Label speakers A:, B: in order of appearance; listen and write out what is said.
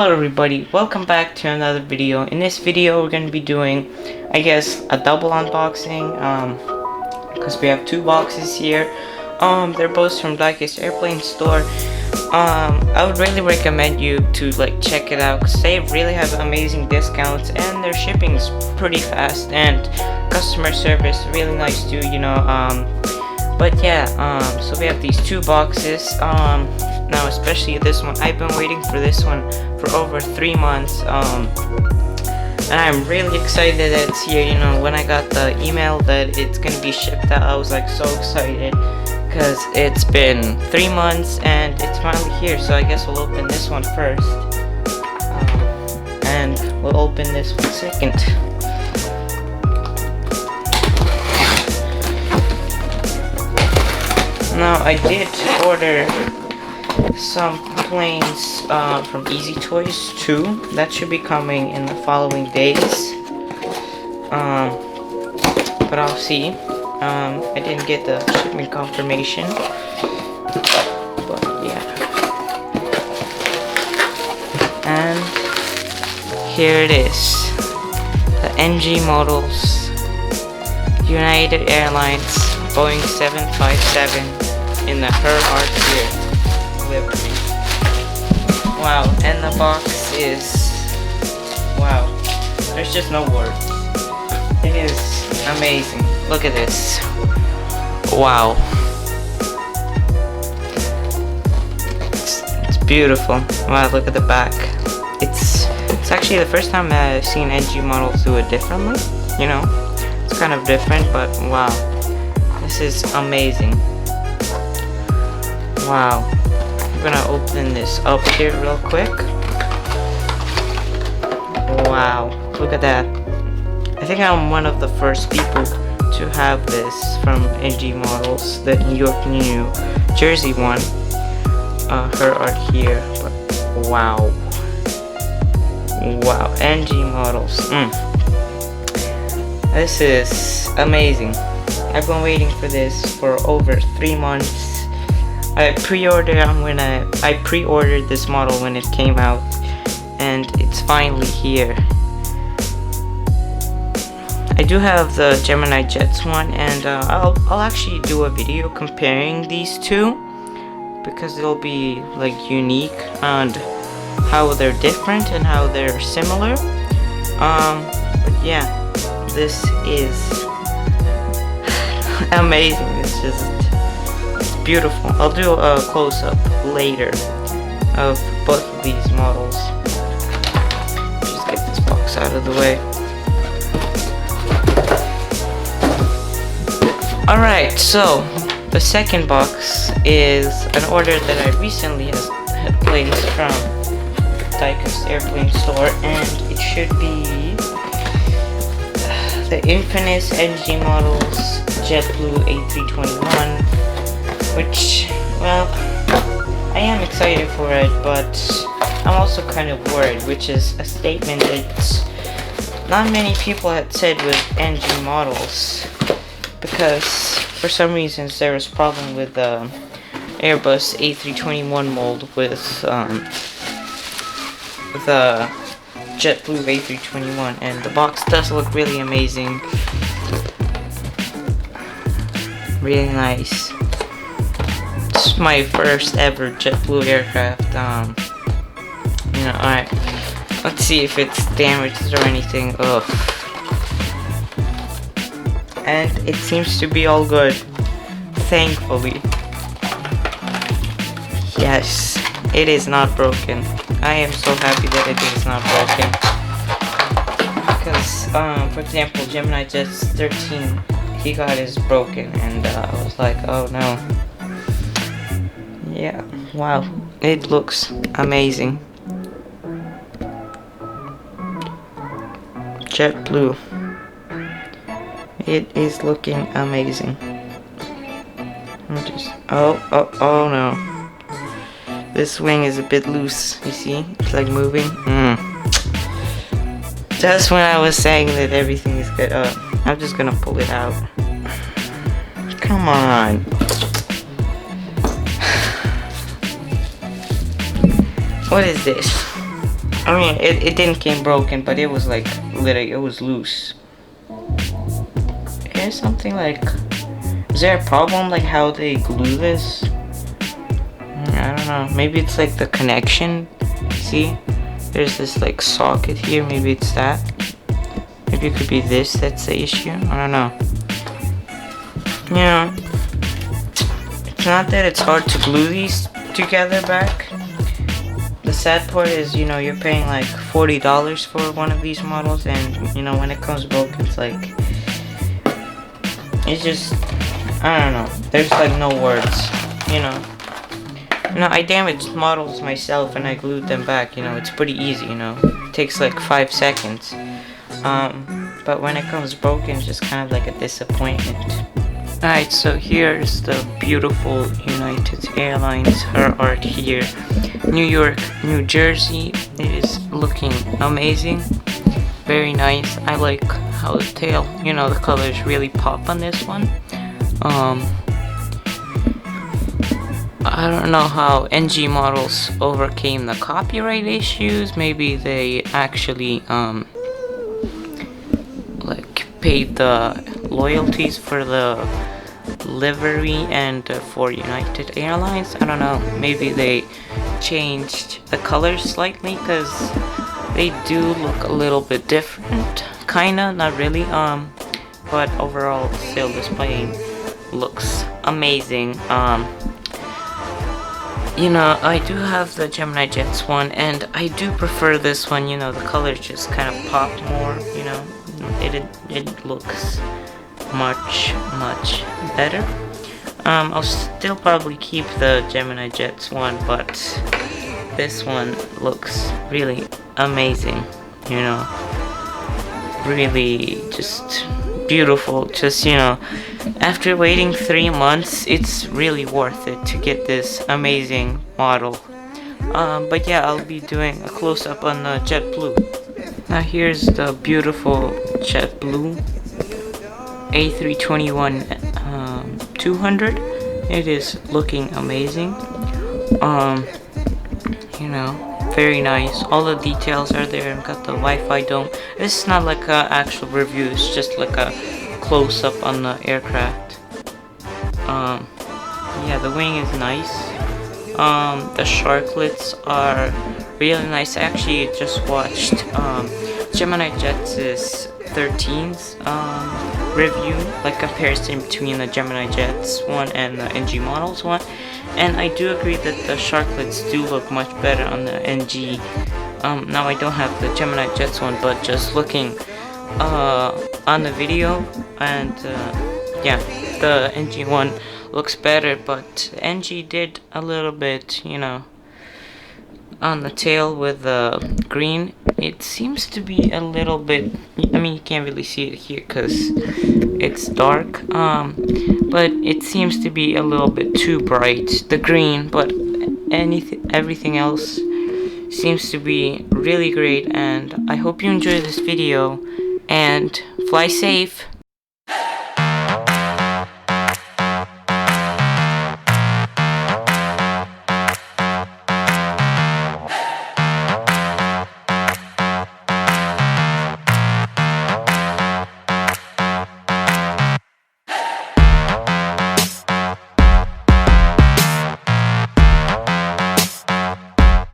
A: Hello everybody, welcome back to another video. In this video we're going to be doing, I guess, a double unboxing, because we have two boxes here. They're both from Diecast Airplane Store. I would really recommend you to check it out, because they really have amazing discounts and their shipping's pretty fast and customer service really nice too, but yeah, so we have these two boxes. Now especially this one, I've been waiting for this one for over 3 months, and I'm really excited that it's here. When I got the email that it's gonna be shipped out, I was so excited, because it's been 3 months and it's finally here. So I guess we'll open this one first, and we'll open this one second. Now I did order some planes from Easy Toys too. That should be coming in the following days. But I'll see. I didn't get the shipment confirmation, but yeah. And here it is, the NG models, United Airlines Boeing 757 in the Her Art here. Wow, and the box is, wow, there's just no words. It is amazing. Look at this. Wow, it's beautiful. Wow, look at the back. It's actually the first time that I've seen NG models do it differently. It's kind of different, but wow, this is amazing. Wow. I'm gonna open this up here real quick. Wow, look at that. I think I'm one of the first people to have this from NG Models, the New York, New Jersey one. Her art here, but wow. Wow, NG Models. This is amazing. I've been waiting for this for over 3 months. I pre-ordered this model when it came out, and it's finally here. I do have the Gemini Jets one, and I'll actually do a video comparing these two, because it'll be unique and how they're different and how they're similar. But yeah, this is amazing. It's just beautiful. I'll do a close-up later of both of these models. Just get this box out of the way. Alright, so the second box is an order that I recently had placed from Diecast Airplane Store, and it should be the infamous NG Models JetBlue A321. Which, well, I am excited for it, but I'm also kind of worried, which is a statement that not many people had said with NG models, because for some reasons there was a problem with the Airbus A321 mold with the JetBlue A321, and the box does look really amazing, really nice. This is my first ever JetBlue aircraft. Alright. Let's see if it's damaged or anything. Ugh. And it seems to be all good. Thankfully. Yes. It is not broken. I am so happy that it is not broken. Because, for example, Gemini Jets 13, he got his broken, and I was like, oh no. Yeah, wow, it looks amazing. JetBlue. It is looking amazing. Oh no. This wing is a bit loose, you see? It's moving. Just when I was saying that everything is good. I'm just gonna pull it out. Come on. What is this? I mean, it didn't came broken, but it was like literally, it was loose. Here's something like, is there a problem like how they glue this? I don't know. Maybe it's like the connection. See, there's this like socket here. Maybe it's that. Maybe it could be this. That's the issue. I don't know. You know, it's not that it's hard to glue these together back. The sad part is, you know, you're paying like $40 for one of these models, and you know, when it comes broken, it's like, it's just, I don't know. There's like no words, you know. You know, I damaged models myself and I glued them back. You know, it's pretty easy. You know, it takes like 5 seconds. But when it comes broken, it's just kind of like a disappointment. Alright, so here's the beautiful United Airlines, her art here. New York, New Jersey. It is looking amazing. Very nice. I like how the tail, you know, the colors really pop on this one. I don't know how NG models overcame the copyright issues. Maybe they actually like paid the royalties for the livery and for United Airlines. I don't know. Maybe they changed the colors slightly because they do look a little bit different. Kinda, not really. But overall, still this plane looks amazing. You know, I do have the Gemini Jets one, and I do prefer this one. You know, the colors just kind of pop more. You know, it looks much better. I'll still probably keep the Gemini Jets one, but this one looks really amazing. You know, really just beautiful. Just, you know, after waiting 3 months, it's really worth it to get this amazing model. But yeah, I'll be doing a close-up on the JetBlue. Now here's the beautiful JetBlue A321 200. It is looking amazing. You know, very nice. All the details are there. I've got the Wi-Fi dome. This is not like an actual review. It's just like a close-up on the aircraft. Yeah, the wing is nice. The sharklets are really nice. I actually just watched Gemini Jets' 13's review, like comparison between the Gemini Jets one and the NG models one, and I do agree that the sharklets do look much better on the NG. Now I don't have the Gemini Jets one, but just looking on the video, and yeah, the NG one looks better, but NG did a little bit, you know, on the tail with the green. It seems to be a little bit, I mean, you can't really see it here because it's dark, but it seems to be a little bit too bright, the green, but everything else seems to be really great. And I hope you enjoyed this video, and fly safe.